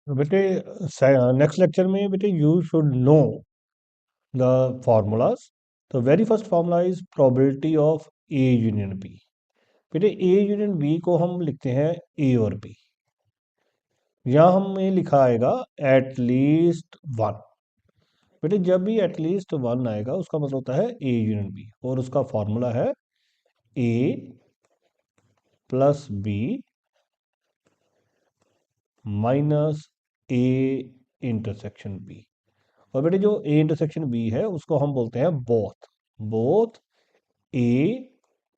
तो बेटे next lecture में बेटे you should know the formulas. तो very first formula is probability of A union B. बेटे ए यूनियन बी को हम लिखते हैं ए और बी। यहाँ हमें लिखा आएगा एटलीस्ट वन। बेटे जब भी एटलीस्ट वन आएगा उसका मतलब होता है ए यूनियन बी, और उसका फॉर्मूला है A plus B minus A intersection B. और बेटे जो ए इंटरसेक्शन बी है उसको हम बोलते हैं both both A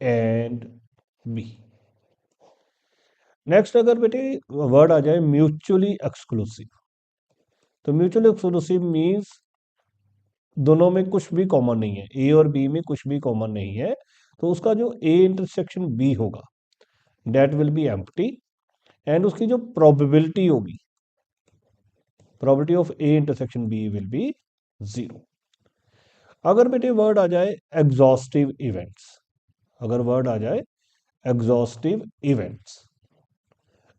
and B. Next अगर बेटे वर्ड आ जाए म्यूचुअली एक्सक्लूसिव, तो म्यूचुअली एक्सक्लूसिव मीन्स दोनों में कुछ भी कॉमन नहीं है, ए और बी में कुछ भी कॉमन नहीं है, तो उसका जो ए इंटरसेक्शन बी होगा that will be empty, and उसकी जो प्रोबेबिलिटी होगी, probability of A intersection B will be zero. अगर बेटे वर्ड आ जाए एग्जॉस्टिव इवेंट्स, अगर वर्ड आ जाए exhaustive events,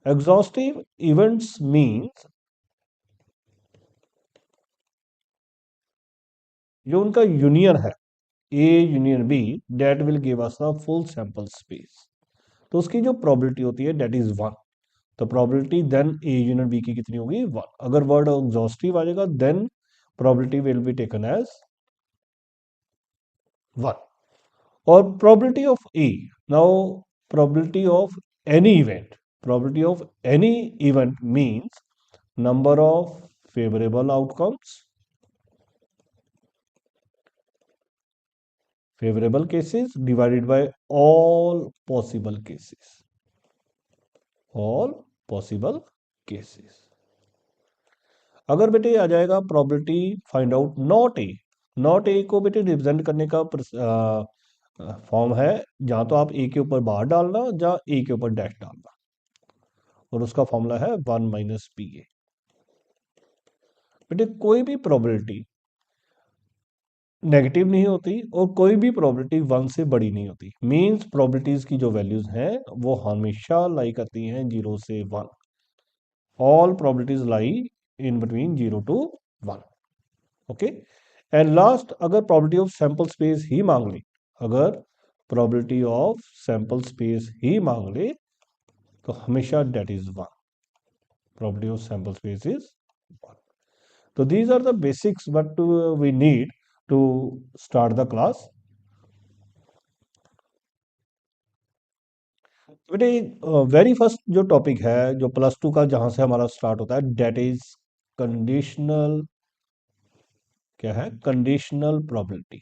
exhaustive events means जो उनका यूनियन है A union B that will give us the full sample space, तो उसकी जो प्रोबेबिलिटी होती है दैट इज वन। तो probability then A union B की कितनी होगी, वन। अगर वर्ड एग्जॉस्टिव आ जाएगा then probability will be taken as one. और probability of A, now probability of any event, probability of any event means number of favorable outcomes, favorable cases divided by all possible cases, all possible cases। अगर बेटे आ जाएगा probability find out not a, not a को बेटे represent करने का form है जहां तो आप ए के ऊपर बार डालना, जहां ए के ऊपर डैश डालना, और उसका फॉर्मूला है वन माइनस बी ए। बेटे कोई भी प्रोबेबिलिटी नेगेटिव नहीं होती और कोई भी प्रोबेबिलिटी वन से बड़ी नहीं होती, मींस प्रोबेबिलिटीज की जो वैल्यूज हैं वो हमेशा लाई करती हैं जीरो से one. All probabilities lie in between zero to one. Okay, and last अगर प्रोबेबिलिटी ऑफ सैंपल स्पेस ही मांग ली, अगर प्रोबेबिलिटी ऑफ सैंपल स्पेस ही मांग ले तो हमेशा that is one, probability of sample space is one. So these are the basics what we need to start the class. बेटे वेरी फर्स्ट जो टॉपिक है जो प्लस टू का जहां से हमारा स्टार्ट होता है डेट इज कंडीशनल, क्या है, कंडीशनल प्रोबेबिलिटी,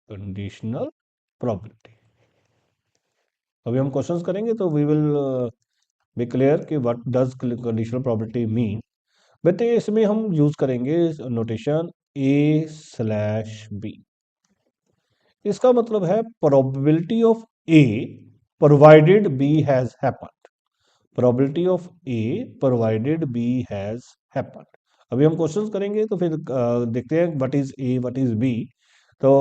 कंडीशनल प्रोबेबिलिटी। अभी हम क्वेश्चंस करेंगे तो वी विल बी क्लियर कि what does conditional probability mean. बेटे इसमें हम यूज करेंगे नोटेशन ए स्लैश बी। इसका मतलब है probability of A provided B has happened, probability of A provided B has happened. अभी हम क्वेश्चंस करेंगे तो फिर देखते हैं what is A what is B. तो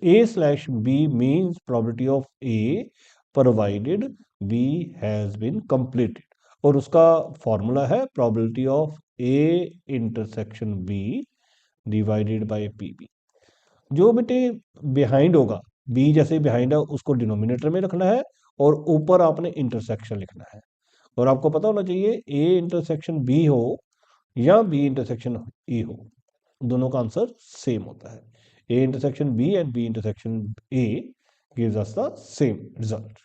A slash B means probability of A provided B has been completed, और उसका फॉर्मूला है probability of A intersection B divided by P B. जो बेटे बिहाइंड होगा, बी जैसे बिहाइंड है उसको डिनोमिनेटर में रखना है और ऊपर आपने इंटरसेक्शन लिखना है। और आपको पता होना चाहिए ए इंटरसेक्शन बी हो या बी इंटरसेक्शन ए हो, दोनों का आंसर सेम होता है। A intersection B and B intersection A gives us the same result.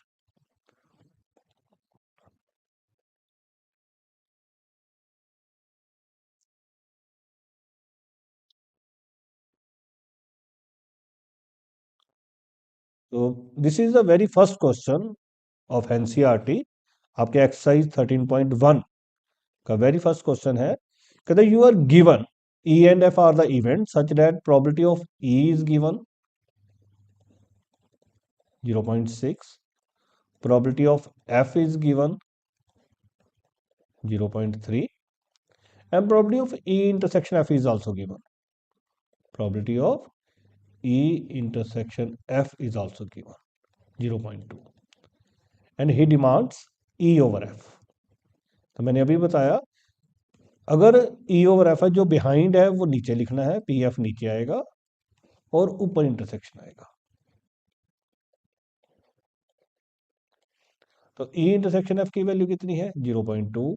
तो this is the very first question of NCERT, आपके एक्सरसाइज 13.1 का वेरी फर्स्ट क्वेश्चन है। कहते you are given E and F are the events such that probability of E is given 0.6, probability of F is given 0.3, and probability of E intersection F is also given. Probability of E intersection F is also given 0.2. And he demands E over F. तो मैंने अभी बताया, अगर ई over F है जो behind है वो नीचे लिखना है, पी एफ नीचे आएगा और ऊपर इंटरसेक्शन आएगा। तो ई इंटरसेक्शन एफ की वैल्यू कितनी है 0.2,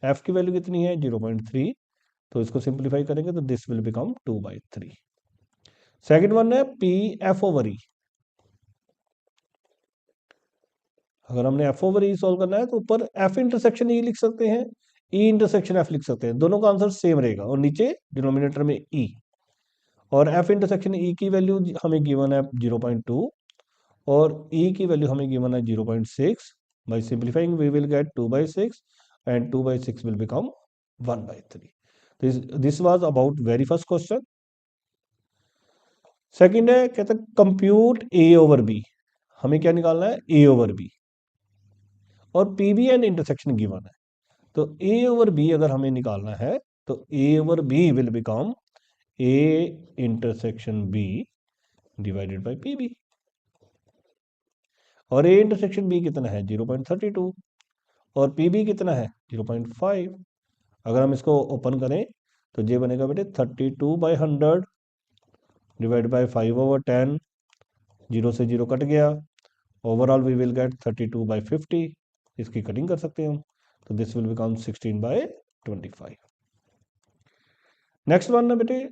एफ की वैल्यू कितनी है 0.3। तो इसको सिंप्लीफाई करेंगे तो this will become 2/3। Second one है पी एफ ओवर ई। अगर हमने एफ ओवर ई सॉल्व करना है तो ऊपर एफ इंटरसेक्शन ई लिख सकते हैं, ई इंटरसेक्शन एफ लिख सकते हैं, दोनों का आंसर सेम रहेगा और नीचे डिनोमिनेटर में ई। और एफ इंटरसेक्शन ई की वैल्यू हमें गिवन है 0.2 और ई की वैल्यू हमें गिवन है 0.6। By simplifying we will get 2/6 and 2/6 will become 1/3। This was about very first question. Second है, कहते हैं कंप्यूट ए ओवर बी। हमें क्या निकालना है, ए ओवर बी, और P B and intersection given है। तो ए ओवर बी अगर हमें निकालना है तो A over B will become A intersection B divided by P B. और ए इंटरसेक्शन बी कितना है 0.32 और पी बी कितना है 0.5। अगर हम इसको ओपन करें तो ये बनेगा बेटे 32/100 डिवाइड बाय 5/10, 0 से 0 कट गया, ओवरऑल वी विल गेट 32/50। इसकी कटिंग कर सकते हैं हम, तो this will become 16/25। Next one ना बेटे,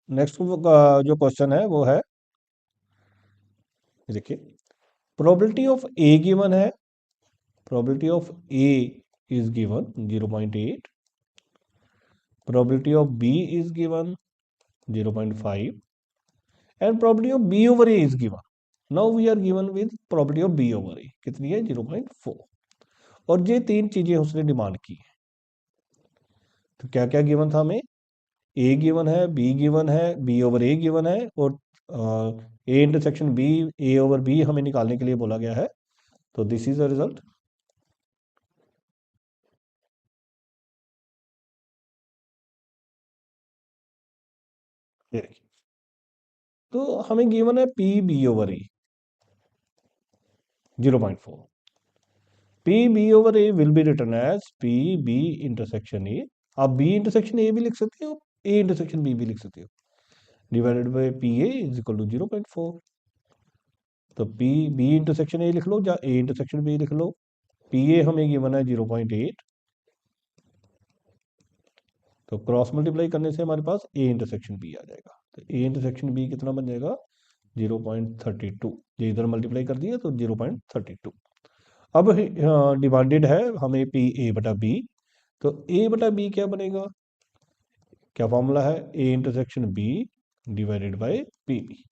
नेक्स्ट जो क्वेश्चन है वो है, देखिए प्रोबेबिलिटी ऑफ ए गिवन है, probability of A is given 0.8, probability of B is given 0.5 and probability of B over A is given. Now we are given with probability of B over A कितनी है 0.4। और ये तीन चीजें उसने demand की है। तो क्या क्या गिवन था हमें, A गिवन है, B गिवन है, B ओवर A गिवन है और A intersection B, A over B हमें निकालने के लिए बोला गया है। तो दिस इज द रिजल्ट। तो हमें गिवन है P B over A 0.4। P B over A will be written as P B intersection A. आप बी इंटरसेक्शन ए भी लिख सकते हो, ए इंटरसेक्शन बी भी लिख सकते हो, divided by P A is equal to 0.4। तो पी बी इंटरसेक्शन ए लिख लो या ए इंटरसेक्शन बी लिख लो। पी ए हमें गिवन है 0.8, तो क्रॉस मल्टीप्लाई करने से हमारे पास ए इंटरसेक्शन बी आ जाएगा। तो ए इंटरसेक्शन बी कितना बन जाएगा 0.32। ये इधर मल्टीप्लाई कर दिया तो 0.32। अब डिवाइडेड है हमें पी ए बटा बी, तो ए बटा बी क्या बनेगा, क्या फॉर्मूला है, A intersection B divided by P B.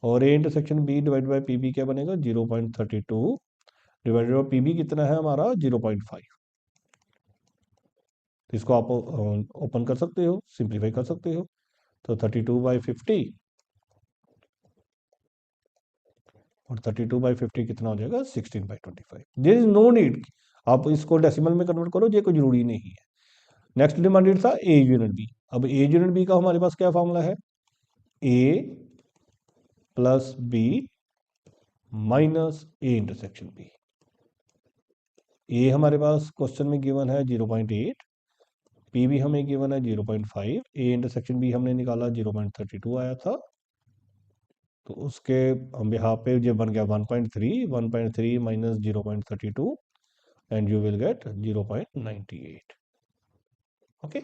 और A intersection B divided by P B क्या बनेगा 0.32 डिवाइडेड बाय पी बी कितना है हमारा 0.5। तो इसको आप ओपन कर सकते हो, सिंप्लीफाई कर सकते हो। तो 32/50 और 32/50 कितना हो जाएगा 16/25। देयर इज नो नीड आप इसको डेसिमल में कन्वर्ट करो, ये कोई जरूरी नहीं है। नेक्स्ट डिमांडेड था ए यूनिट बी। अब ए यूनिट बी का हमारे पास क्या फॉर्मूला है, A plus B minus A intersection B. ए हमारे पास क्वेश्चन में गिवन है 0.8, पी भी हमें गिवन है 0.5, ए इंटरसेक्शन बी हमने निकाला 0.32 आया था। तो उसके हम यहाँ पे जो बन गया 1.3 minus 0.32 and you will get 0.98। Okay.